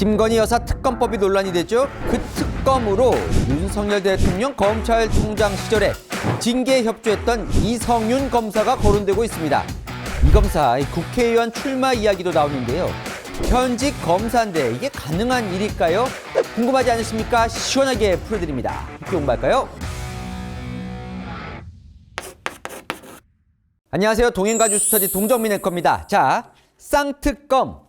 김건희 여사 특검법이 논란이 됐죠. 그 특검으로 윤석열 대통령 검찰총장 시절에 징계에 협조했던 이성윤 검사가 거론되고 있습니다. 이 검사 국회의원 출마 이야기도 나오는데요. 현직 검사인데 이게 가능한 일일까요? 궁금하지 않으십니까? 시원하게 풀어드립니다. 함께 공부할까요? 안녕하세요. 동행가주 스터디 동정민 앵커입니다. 자, 쌍특검,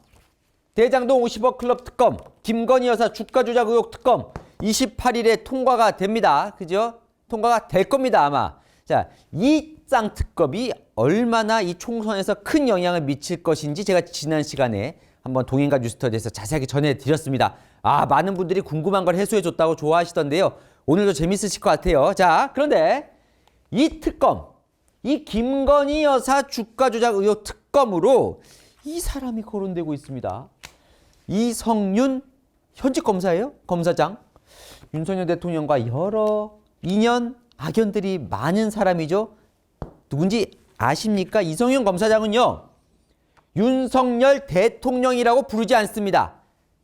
대장동 50억 클럽 특검, 김건희 여사 주가 조작 의혹 특검 28일에 통과가 됩니다. 그죠? 통과가 될 겁니다, 아마. 자, 이 쌍특검이 얼마나 이 총선에서 큰 영향을 미칠 것인지 제가 지난 시간에 한번 동행가 뉴스터디에서 자세하게 전해드렸습니다. 많은 분들이 궁금한 걸 해소해줬다고 좋아하시던데요. 오늘도 재밌으실 것 같아요. 자, 그런데 이 특검, 이 김건희 여사 주가 조작 의혹 특검으로 이 사람이 거론되고 있습니다. 이성윤 현직 검사예요. 검사장. 윤석열 대통령과 여러 인연, 악연들이 많은 사람이죠. 누군지 아십니까? 이성윤 검사장은요, 윤석열 대통령이라고 부르지 않습니다.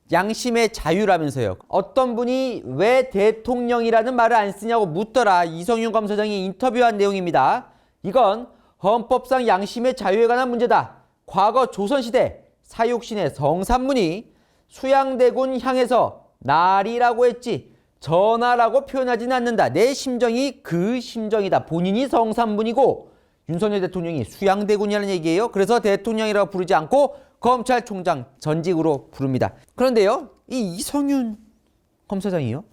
양심의 자유라면서요. 어떤 분이 왜 대통령이라는 말을 안 쓰냐고 묻더라. 이성윤 검사장이 인터뷰한 내용입니다. 이건 헌법상 양심의 자유에 관한 문제다. 과거 조선시대 사육신의 성산문이 수양대군 향해서 날이라고 했지 전하라고 표현하지는 않는다. 내 심정이 그 심정이다. 본인이 성산문이고 윤석열 대통령이 수양대군이라는 얘기예요. 그래서 대통령이라고 부르지 않고 검찰총장 전직으로 부릅니다. 그런데요, 이 이성윤 검사장이요,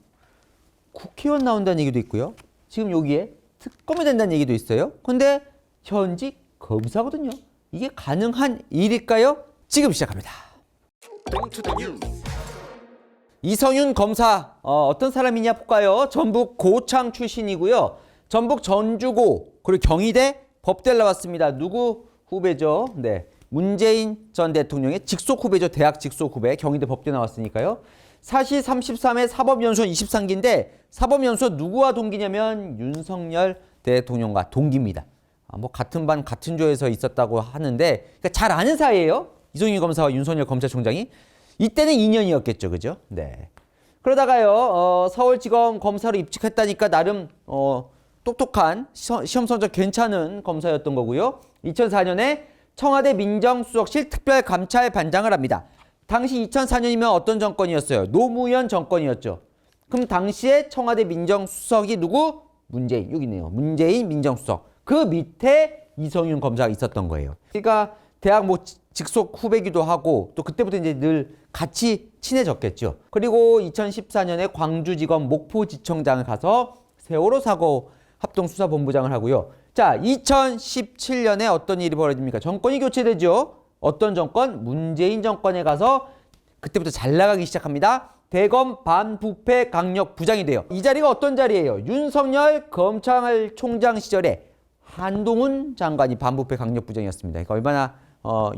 국회의원 나온다는 얘기도 있고요. 지금 여기에 특검이 된다는 얘기도 있어요. 근데 현직 검사거든요. 이게 가능한 일일까요? 지금 시작합니다. 이성윤 검사 어떤 사람이냐 볼까요? 전북 고창 출신이고요. 전북 전주고 그리고 경희대 법대를 나왔습니다. 누구 후배죠? 네, 문재인 전 대통령의 직속 후배죠. 대학 직속 후배. 경희대 법대 나왔으니까요. 사시 33회 사법연수원 23기인데 사법연수원 누구와 동기냐면 윤석열 대통령과 동기입니다. 뭐 같은 반 같은 조에서 있었다고 하는데, 그러니까 잘 아는 사이예요. 이성윤 검사와 윤석열 검찰총장이. 이때는 2년이었겠죠, 그죠? 네. 그러다가요, 서울지검 검사로 입직했다니까 나름 똑똑한 시험 성적 괜찮은 검사였던 거고요. 2004년에 청와대 민정수석실 특별감찰반장을 합니다. 당시 2004년이면 어떤 정권이었어요? 노무현 정권이었죠. 그럼 당시에 청와대 민정수석이 누구? 문재인. 여기 있네요. 문재인 민정수석. 그 밑에 이성윤 검사가 있었던 거예요. 그러니까 대학 뭐 직속 후배기도 하고 또 그때부터 이제 늘 같이 친해졌겠죠. 그리고 2014년에 광주지검 목포지청장을 가서 세월호 사고 합동수사본부장을 하고요. 자, 2017년에 어떤 일이 벌어집니까? 정권이 교체되죠. 어떤 정권? 문재인 정권에 가서 그때부터 잘 나가기 시작합니다. 대검 반부패 강력 부장이 돼요. 이 자리가 어떤 자리예요? 윤석열 검찰총장 시절에 한동훈 장관이 반부패 강력 부장이었습니다. 그러니까 얼마나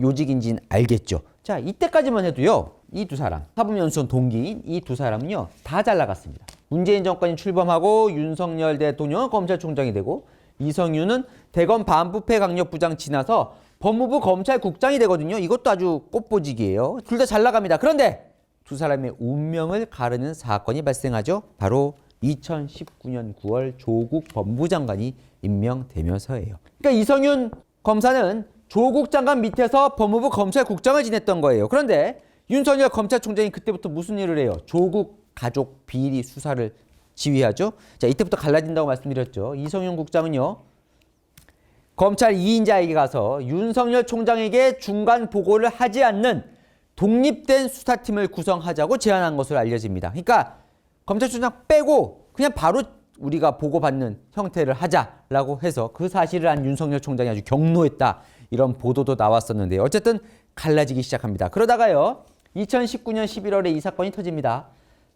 요직인지는 알겠죠. 자, 이때까지만 해도요, 이 두 사람, 사법연수원 동기인 이 두 사람은요, 다 잘 나갔습니다. 문재인 정권이 출범하고 윤석열 대통령은 검찰총장이 되고 이성윤은 대검 반부패 강력 부장 지나서 법무부 검찰국장이 되거든요. 이것도 아주 꽃보직이에요. 둘 다 잘 나갑니다. 그런데 두 사람의 운명을 가르는 사건이 발생하죠. 바로 2019년 9월 조국 법무장관이 임명되면서예요. 그러니까 이성윤 검사는 조국 장관 밑에서 법무부 검찰국장을 지냈던 거예요. 그런데 윤석열 검찰총장이 그때부터 무슨 일을 해요? 조국 가족 비리 수사를 지휘하죠. 자, 이때부터 갈라진다고 말씀드렸죠. 이성윤 국장은요, 검찰 2인자에게 가서 윤석열 총장에게 중간 보고를 하지 않는 독립된 수사팀을 구성하자고 제안한 것으로 알려집니다. 그러니까 검찰총장 빼고 그냥 바로 우리가 보고받는 형태를 하자라고 해서 그 사실을 안 윤석열 총장이 아주 경로했다. 이런 보도도 나왔었는데요. 어쨌든 갈라지기 시작합니다. 그러다가요, 2019년 11월에 이 사건이 터집니다.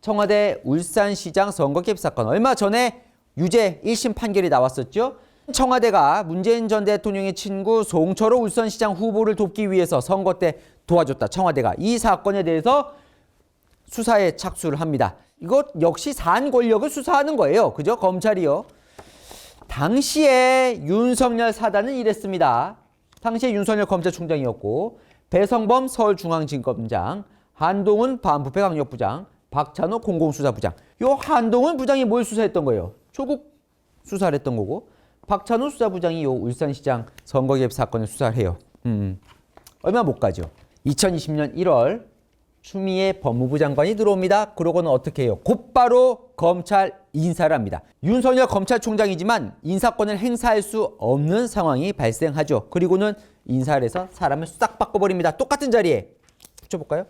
청와대 울산시장 선거 개입 사건. 얼마 전에 유죄 1심 판결이 나왔었죠. 청와대가 문재인 전 대통령의 친구 송철호 울산시장 후보를 돕기 위해서 선거 때 도와줬다. 청와대가 이 사건에 대해서 수사에 착수를 합니다. 이것 역시 산 권력을 수사하는 거예요. 그죠? 검찰이요. 당시에 윤석열 사단은 이랬습니다. 당시에 윤석열 검찰총장이었고 배성범 서울중앙지검장, 한동훈 반부패 강력부장, 박찬호 공공수사부장. 요 한동훈 부장이 뭘 수사했던 거예요? 조국 수사를 했던 거고, 박찬호 수사부장이 요 울산시장 선거 개입 사건을 수사를 해요. 얼마 못 가죠. 2020년 1월 추미애 법무부 장관이 들어옵니다. 그러고는 어떻게 해요? 곧바로 검찰 인사를 합니다. 윤석열 검찰총장이지만 인사권을 행사할 수 없는 상황이 발생하죠. 그리고는 인사를 해서 사람을 싹 바꿔버립니다. 똑같은 자리에. 붙여볼까요?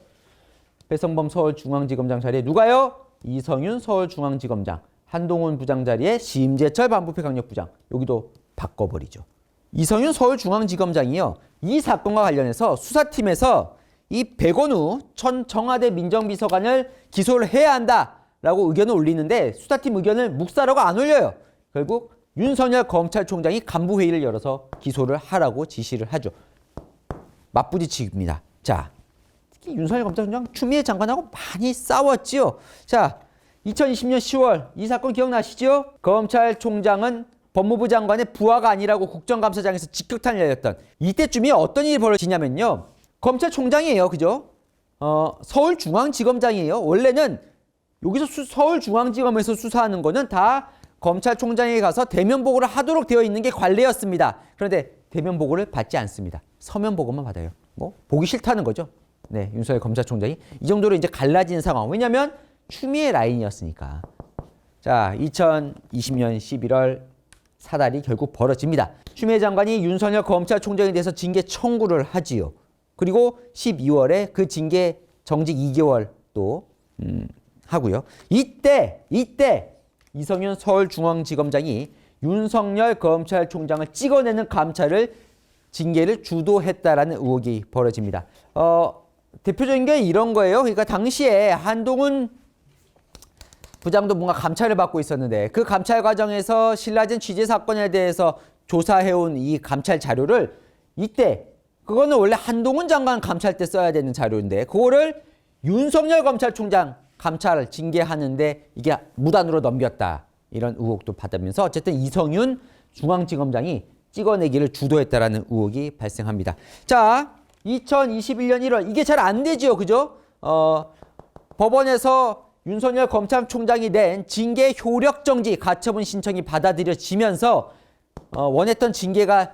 배성범 서울중앙지검장 자리에 누가요? 이성윤 서울중앙지검장. 한동훈 부장 자리에 심재철 반부패 강력부장. 여기도 바꿔버리죠. 이성윤 서울중앙지검장이요. 이 사건과 관련해서 수사팀에서 이 백원우 전 청와대 민정비서관을 기소를 해야 한다라고 의견을 올리는데 수사팀 의견을 묵살하고 안 올려요. 결국 윤석열 검찰총장이 간부회의를 열어서 기소를 하라고 지시를 하죠. 맞부딪힙니다. 자, 특히 윤석열 검찰총장 추미애 장관하고 많이 싸웠지요. 자, 2020년 10월 이 사건 기억나시죠? 검찰총장은 법무부 장관의 부하가 아니라고 국정감사장에서 직격탄을 날렸던 이때쯤이 어떤 일이 벌어지냐면요. 검찰총장이에요. 그죠? 서울중앙지검장이에요. 원래는 여기서 서울중앙지검에서 수사하는 거는 다 검찰총장에게 가서 대면 보고를 하도록 되어 있는 게 관례였습니다. 그런데 대면 보고를 받지 않습니다. 서면 보고만 받아요. 뭐 보기 싫다는 거죠. 네, 윤석열 검찰총장이 이 정도로 이제 갈라진 상황. 왜냐하면 추미애 라인이었으니까. 자, 2020년 11월 사달이 결국 벌어집니다. 추미애 장관이 윤석열 검찰총장에 대해서 징계 청구를 하지요. 그리고 12월에 그 징계 정직 2개월 또 하고요. 이때 이성윤 서울중앙지검장이 윤석열 검찰총장을 찍어내는 감찰을 징계를 주도했다라는 의혹이 벌어집니다. 대표적인 게 이런 거예요. 그러니까 당시에 한동훈 부장도 뭔가 감찰을 받고 있었는데 그 감찰 과정에서 신라젠 취재 사건에 대해서 조사해온 이 감찰 자료를 이때 그거는 원래 한동훈 장관 감찰 때 써야 되는 자료인데 그거를 윤석열 검찰총장 감찰을 징계하는데 이게 무단으로 넘겼다. 이런 의혹도 받으면서 어쨌든 이성윤 중앙지검장이 찍어내기를 주도했다라는 의혹이 발생합니다. 자, 2021년 1월 이게 잘 안 되죠. 그죠? 법원에서 윤석열 검찰총장이 낸 징계 효력정지 가처분 신청이 받아들여지면서 원했던 징계가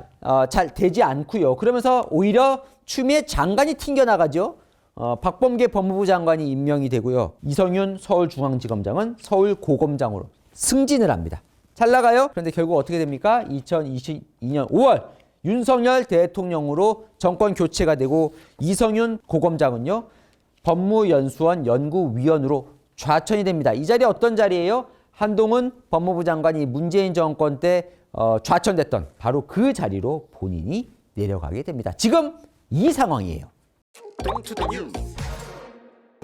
잘 되지 않고요. 그러면서 오히려 추미애 장관이 튕겨나가죠. 박범계 법무부 장관이 임명이 되고요. 이성윤 서울중앙지검장은 서울고검장으로 승진을 합니다. 잘 나가요? 그런데 결국 어떻게 됩니까? 2022년 5월 윤석열 대통령으로 정권 교체가 되고 이성윤 고검장은요. 법무연수원 연구위원으로 좌천이 됩니다. 이 자리 어떤 자리예요? 한동훈 법무부 장관이 문재인 정권 때 좌천됐던 바로 그 자리로 본인이 내려가게 됩니다. 지금 이 상황이에요.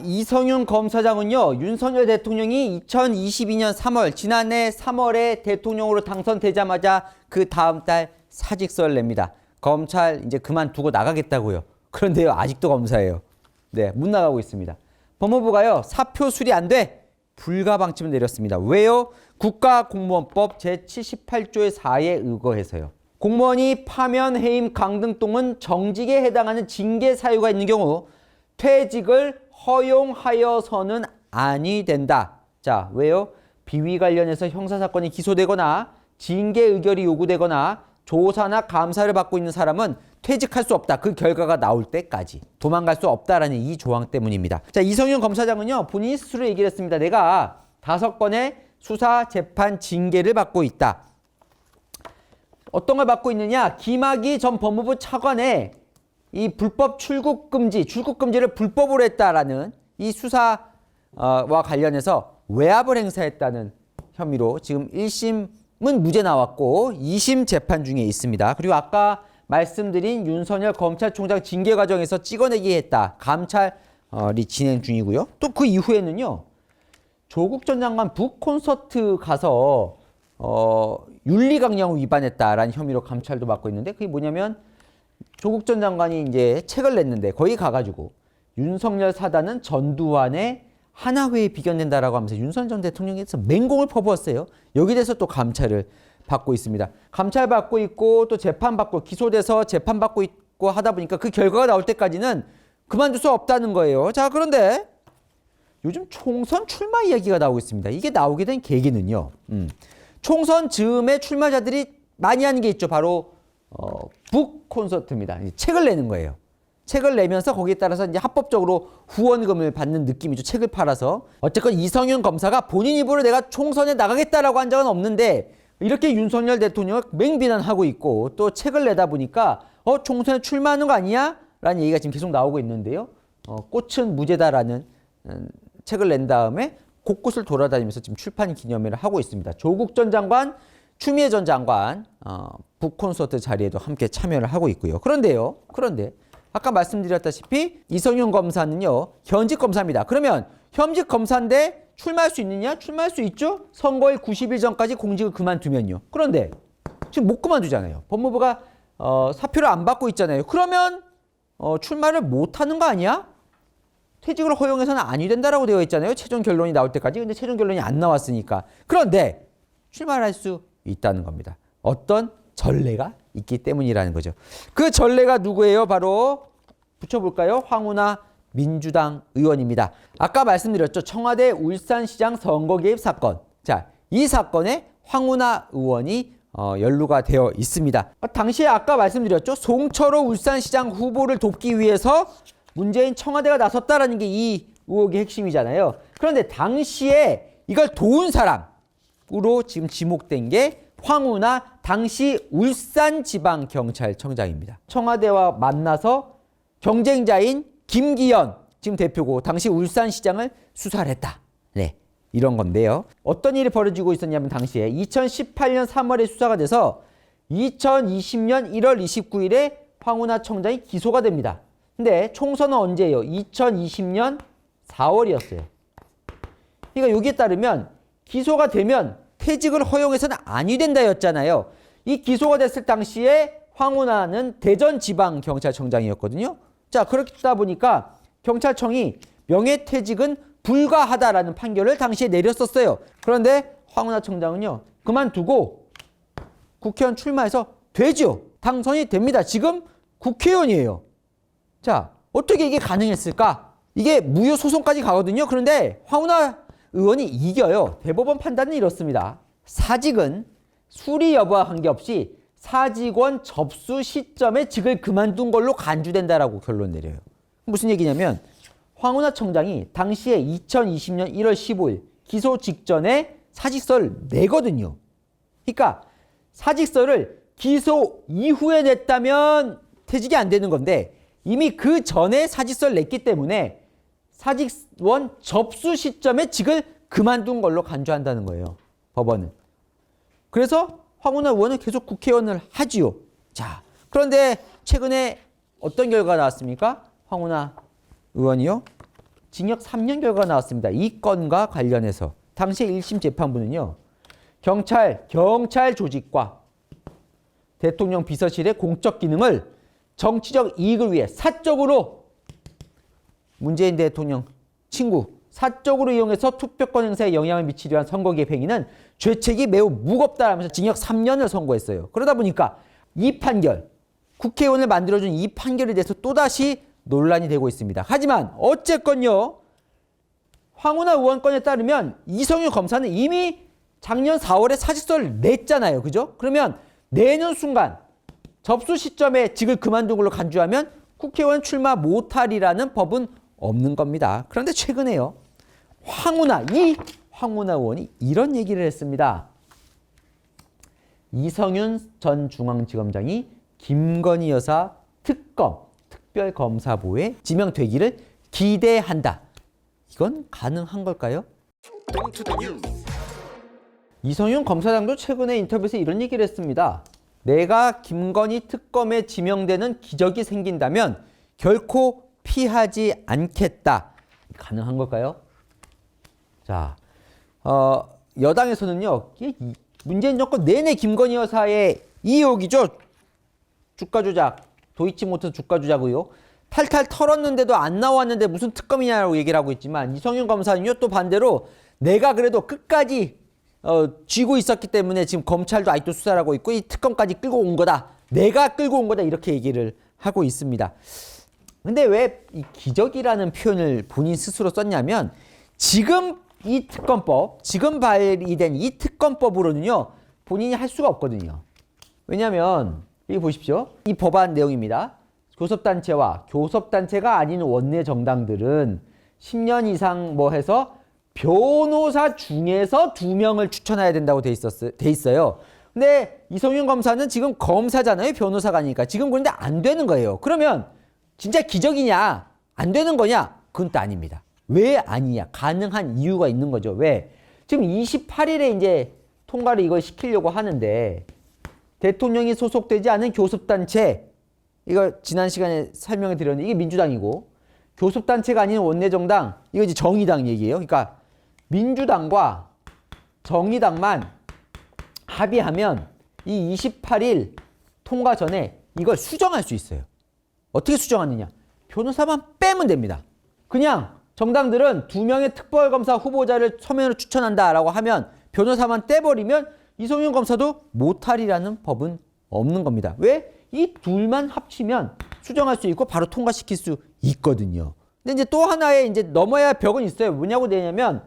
이성윤 검사장은요. 윤석열 대통령이 2022년 3월 지난해 3월에 대통령으로 당선되자마자 그 다음 달 사직서를 냅니다. 검찰 이제 그만두고 나가겠다고요. 그런데요. 아직도 검사예요. 네, 못 나가고 있습니다. 법무부가요. 사표 수리 안 돼. 불가 방침을 내렸습니다. 왜요? 국가공무원법 제78조의 4에 의거해서요. 공무원이 파면, 해임, 강등 또는 정직에 해당하는 징계 사유가 있는 경우 퇴직을 허용하여서는 아니 된다. 자, 왜요? 비위 관련해서 형사사건이 기소되거나 징계 의결이 요구되거나 조사나 감사를 받고 있는 사람은 퇴직할 수 없다. 그 결과가 나올 때까지 도망갈 수 없다라는 이 조항 때문입니다. 자, 이성윤 검사장은요. 본인이 스스로 얘기를 했습니다. 내가 5건의 수사, 재판, 징계를 받고 있다. 어떤 걸 받고 있느냐? 김학의 전 법무부 차관의 이 불법 출국금지를 불법으로 했다라는 이 수사와 관련해서 외압을 행사했다는 혐의로 지금 1심은 무죄 나왔고 2심 재판 중에 있습니다. 그리고 아까 말씀드린 윤석열 검찰총장 징계 과정에서 찍어내기 했다. 감찰이 진행 중이고요. 또 그 이후에는요. 조국 전 장관 북콘서트 가서 윤리강령을 위반했다라는 혐의로 감찰도 받고 있는데 그게 뭐냐면 조국 전 장관이 이제 책을 냈는데 거기 가가지고 윤석열 사단은 전두환의 하나회에 비견된다라고 하면서 윤석열 전 대통령에서 맹공을 퍼부었어요. 여기에 대해서 또 감찰을 받고 있습니다. 감찰받고 있고 또 재판받고 기소돼서 재판받고 있고 하다 보니까 그 결과가 나올 때까지는 그만둘 수 없다는 거예요. 자, 그런데 요즘 총선 출마 이야기가 나오고 있습니다. 이게 나오게 된 계기는요. 총선 즈음에 출마자들이 많이 하는 게 있죠. 바로 북 콘서트입니다. 책을 내는 거예요. 책을 내면서 거기에 따라서 이제 합법적으로 후원금을 받는 느낌이죠. 책을 팔아서. 어쨌건 이성윤 검사가 본인 입으로 내가 총선에 나가겠다라고 한 적은 없는데 이렇게 윤석열 대통령을 맹비난하고 있고 또 책을 내다 보니까 총선에 출마하는 거 아니야? 라는 얘기가 지금 계속 나오고 있는데요. 꽃은 무죄다라는 책을 낸 다음에 곳곳을 돌아다니면서 지금 출판 기념회를 하고 있습니다. 조국 전 장관, 추미애 전 장관 북콘서트 자리에도 함께 참여를 하고 있고요. 그런데 아까 말씀드렸다시피 이성윤 검사는요. 현직 검사입니다. 그러면 현직 검사인데 출마할 수 있느냐? 출마할 수 있죠. 선거일 90일 전까지 공직을 그만두면요. 그런데 지금 못 그만두잖아요. 법무부가 사표를 안 받고 있잖아요. 그러면 출마를 못하는 거 아니야? 퇴직을 허용해서는 아니 된다라고 되어 있잖아요. 최종 결론이 나올 때까지. 근데 최종 결론이 안 나왔으니까. 그런데 출마를 할 수 있다는 겁니다. 어떤 전례가 있기 때문이라는 거죠. 그 전례가 누구예요? 바로 붙여볼까요? 황운하 민주당 의원입니다. 아까 말씀드렸죠. 청와대 울산시장 선거 개입 사건. 자, 이 사건에 황운하 의원이 연루가 되어 있습니다. 당시에 아까 말씀드렸죠. 송철호 울산시장 후보를 돕기 위해서 문재인 청와대가 나섰다라는 게 이 의혹의 핵심이잖아요. 그런데 당시에 이걸 도운 사람으로 지금 지목된 게 황운하 당시 울산지방경찰청장입니다. 청와대와 만나서 경쟁자인 김기현 지금 대표고 당시 울산시장을 수사를 했다. 네, 이런 건데요. 어떤 일이 벌어지고 있었냐면 당시에 2018년 3월에 수사가 돼서 2020년 1월 29일에 황운하 청장이 기소가 됩니다. 근데 총선은 언제예요? 2020년 4월이었어요. 그러니까 여기에 따르면 기소가 되면 퇴직을 허용해서는 아니 된다였잖아요. 이 기소가 됐을 당시에 황운하는 대전지방경찰청장이었거든요. 자, 그렇다 보니까 경찰청이 명예퇴직은 불가하다라는 판결을 당시에 내렸었어요. 그런데 황운하 청장은요. 그만두고 국회의원 출마해서 되죠. 당선이 됩니다. 지금 국회의원이에요. 자, 어떻게 이게 가능했을까? 이게 무효 소송까지 가거든요. 그런데 황운하 의원이 이겨요. 대법원 판단은 이렇습니다. 사직은 수리 여부와 관계없이 사직원 접수 시점에 직을 그만둔 걸로 간주된다라고 결론 내려요. 무슨 얘기냐면 황운하 청장이 당시에 2020년 1월 15일 기소 직전에 사직서를 내거든요. 그러니까 사직서를 기소 이후에 냈다면 퇴직이 안 되는 건데 이미 그 전에 사직서를 냈기 때문에 사직원 접수 시점에 직을 그만둔 걸로 간주한다는 거예요. 법원은. 그래서 황운하 의원은 계속 국회의원을 하지요. 자, 그런데 최근에 어떤 결과가 나왔습니까? 황운하 의원이요. 징역 3년 결과가 나왔습니다. 이 건과 관련해서. 당시 1심 재판부는요. 경찰 조직과 대통령 비서실의 공적 기능을 정치적 이익을 위해 사적으로 문재인 대통령 친구 사적으로 이용해서 투표권 행사에 영향을 미치려 한 선거 개입 행위는 죄책이 매우 무겁다라면서 징역 3년을 선고했어요. 그러다 보니까 이 판결, 국회의원을 만들어준 이 판결에 대해서 또다시 논란이 되고 있습니다. 하지만 어쨌건요. 황운하 의원 건에 따르면 이성윤 검사는 이미 작년 4월에 사직서를 냈잖아요. 그죠? 그러면 내년 순간 접수 시점에 직을 그만둔 걸로 간주하면 국회의원 출마 못하리라는 법은 없는 겁니다. 그런데 최근에요. 황운하 의원이 이런 얘기를 했습니다. 이성윤 전 중앙지검장이 김건희 여사 특별검사부에 지명되기를 기대한다. 이건 가능한 걸까요? 이성윤 검사장도 최근에 인터뷰에서 이런 얘기를 했습니다. 내가 김건희 특검에 지명되는 기적이 생긴다면 결코 피하지 않겠다. 가능한 걸까요? 자, 여당에서는요. 문재인 정권 내내 김건희 여사의 의혹이죠. 주가 조작, 도이치모터 주가 조작 의혹. 탈탈 털었는데도 안 나왔는데 무슨 특검이냐고 얘기를 하고 있지만 이성윤 검사는요. 또 반대로 내가 그래도 끝까지 쥐고 있었기 때문에 지금 검찰도 아직도 수사를 하고 있고 이 특검까지 끌고 온 거다. 내가 끌고 온 거다. 이렇게 얘기를 하고 있습니다. 근데 왜 이 기적이라는 표현을 본인 스스로 썼냐면 지금 이 특검법, 지금 발의된 이 특검법으로는요 본인이 할 수가 없거든요. 왜냐하면 여기 보십시오. 이 법안 내용입니다. 교섭단체와 교섭단체가 아닌 원내 정당들은 10년 이상 뭐 해서 변호사 중에서 2명을 추천해야 된다고 돼 있어요. 근데 이성윤 검사는 지금 검사잖아요. 변호사가 아니니까. 지금 그런데 안 되는 거예요. 그러면 진짜 기적이냐? 안 되는 거냐? 그건 또 아닙니다. 왜 아니냐? 가능한 이유가 있는 거죠. 왜? 지금 28일에 이제 통과를 이걸 시키려고 하는데 대통령이 소속되지 않은 교섭단체, 이거 지난 시간에 설명해 드렸는데 이게 민주당이고, 교섭단체가 아닌 원내정당, 이거 이제 정의당 얘기예요. 그러니까 민주당과 정의당만 합의하면 이 28일 통과 전에 이걸 수정할 수 있어요. 어떻게 수정하느냐? 변호사만 빼면 됩니다. 그냥 정당들은 2명의 특별검사 후보자를 서면으로 추천한다라고 하면 변호사만 떼버리면 이성윤 검사도 못할이라는 법은 없는 겁니다. 왜? 이 둘만 합치면 수정할 수 있고 바로 통과시킬 수 있거든요. 근데 이제 또 하나의 이제 넘어야 할 벽은 있어요. 뭐냐고 되냐면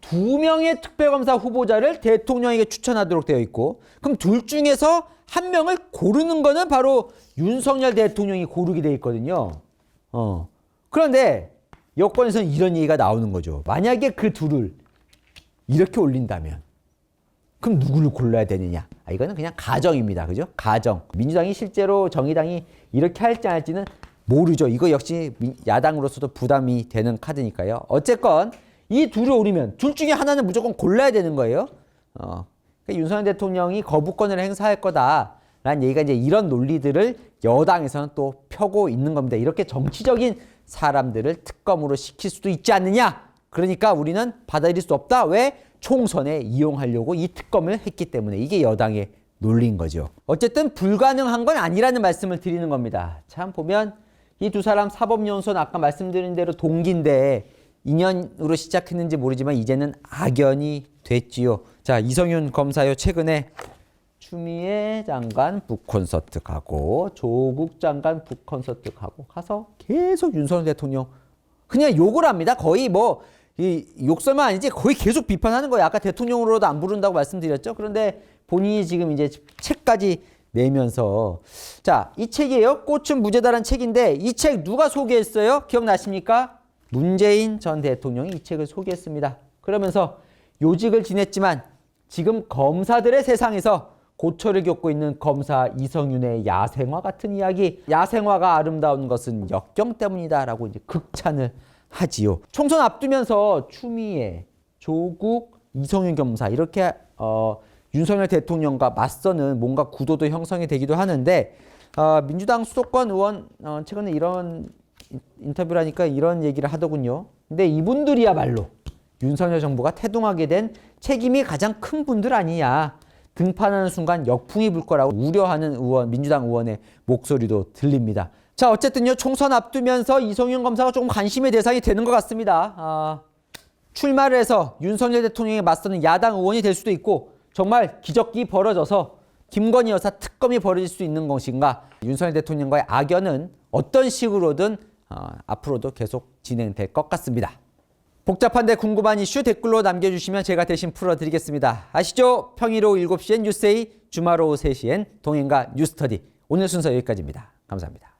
2명의 특별검사 후보자를 대통령에게 추천하도록 되어 있고, 그럼 둘 중에서 한 명을 고르는 거는 바로 윤석열 대통령이 고르게 되어 있거든요. 그런데 여권에서는 이런 얘기가 나오는 거죠. 만약에 그 둘을 이렇게 올린다면 그럼 누구를 골라야 되느냐? 이거는 그냥 가정입니다. 그죠? 가정. 민주당이 실제로 정의당이 이렇게 할지 안 할지는 모르죠. 이거 역시 야당으로서도 부담이 되는 카드니까요. 어쨌건 이 둘을 오르면 둘 중에 하나는 무조건 골라야 되는 거예요. 그러니까 윤석열 대통령이 거부권을 행사할 거다라는 얘기가 이제 이런 논리들을 여당에서는 또 펴고 있는 겁니다. 이렇게 정치적인 사람들을 특검으로 시킬 수도 있지 않느냐? 그러니까 우리는 받아들일 수 없다. 왜? 총선에 이용하려고 이 특검을 했기 때문에. 이게 여당의 논리인 거죠. 어쨌든 불가능한 건 아니라는 말씀을 드리는 겁니다. 참 보면 이 두 사람 사법연수원 아까 말씀드린 대로 동기인데 인연으로 시작했는지 모르지만 이제는 악연이 됐지요. 자, 이성윤 검사요. 최근에 추미애 장관 북콘서트 가고 조국 장관 북콘서트 가서 계속 윤석열 대통령 그냥 욕을 합니다. 거의 뭐 이 욕설만 아니지 거의 계속 비판하는 거예요. 아까 대통령으로도 안 부른다고 말씀드렸죠. 그런데 본인이 지금 이제 책까지 내면서 자, 이 책이에요. 꽃은 무죄다라는 책인데 이 책 누가 소개했어요? 기억나십니까? 문재인 전 대통령이 이 책을 소개했습니다. 그러면서 요직을 지냈지만 지금 검사들의 세상에서 고초를 겪고 있는 검사 이성윤의 야생화 같은 이야기, 야생화가 아름다운 것은 역경 때문이다라고 이제 극찬을 하지요. 총선 앞두면서 추미애, 조국, 이성윤 검사 이렇게 윤석열 대통령과 맞서는 뭔가 구도도 형성이 되기도 하는데 민주당 수도권 의원 최근에 이런 인터뷰를 하니까 이런 얘기를 하더군요. 근데 이분들이야말로 윤석열 정부가 태동하게 된 책임이 가장 큰 분들 아니냐. 등판하는 순간 역풍이 불 거라고 우려하는 의원, 민주당 의원의 목소리도 들립니다. 자, 어쨌든요. 총선 앞두면서 이성윤 검사가 조금 관심의 대상이 되는 것 같습니다. 출마를 해서 윤석열 대통령에 맞서는 야당 의원이 될 수도 있고 정말 기적이 벌어져서 김건희 여사 특검이 벌어질 수 있는 것인가. 윤석열 대통령과의 악연은 어떤 식으로든 앞으로도 계속 진행될 것 같습니다. 복잡한데 궁금한 이슈 댓글로 남겨주시면 제가 대신 풀어드리겠습니다. 아시죠? 평일 오후 7시엔 뉴스데이, 주말 오후 3시엔 동행과 뉴스터디. 오늘 순서 여기까지입니다. 감사합니다.